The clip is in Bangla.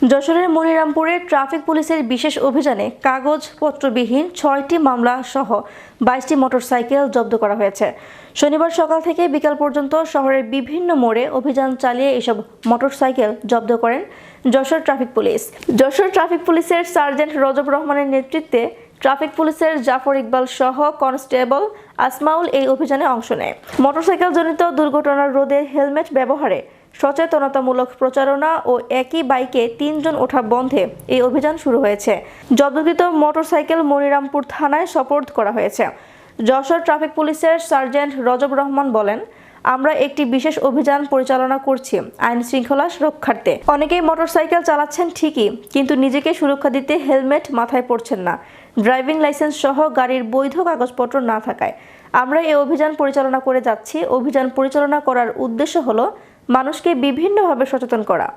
যশোরের মনিরামপুরে ট্রাফিক পুলিশের বিশেষ অভিযানে কাগজপত্রবিহীন ৬টি মামলা সহ ২২টি মোটরসাইকেল জব্দ করা হয়েছে। শনিবার সকাল থেকে বিকাল পর্যন্ত শহরের বিভিন্ন মোড়ে অভিযান চালিয়ে এসব মোটরসাইকেল জব্দ করেন Jessore traffic police. Jessore traffic পুলিশের সার্জেন্ট রজব রহমানের নেতৃত্বে ট্রাফিক পুলিশের জাফর ইকবাল সহ কনস্টেবল আসমাউল এই অভিযানে অংশ নেয়। মোটরসাইকেলজনিত দুর্ঘটনা রোধে হেলমেট ব্যবহারে সচেতনতামূলক প্রচারণা ও একই বাইকে ৩ জন ওঠা বন্ধে এই অভিযান শুরু হয়েছে। জব্দকৃত মোটরসাইকেল মনিরামপুর থানায় সোপর্দ করা হয়েছে। যশোর ট্রাফিক পুলিশের সার্জেন্ট রজব রহমান বলেন, আমরা একটি বিশেষ অভিযান পরিচালনা করছি আইন শৃঙ্খলা রক্ষার্থে। অনেকেই মোটরসাইকেল চালাচ্ছেন ঠিকই, কিন্তু নিজেকে সুরক্ষা দিতে হেলমেট মাথায় পরছেন না, ড্রাইভিং লাইসেন্স সহ গাড়ির বৈধ কাগজপত্র না থাকায় আমরা এই অভিযান পরিচালনা করে যাচ্ছি। অভিযান পরিচালনা করার উদ্দেশ্য হলো মানুষকে বিভিন্নভাবে সচেতন করা।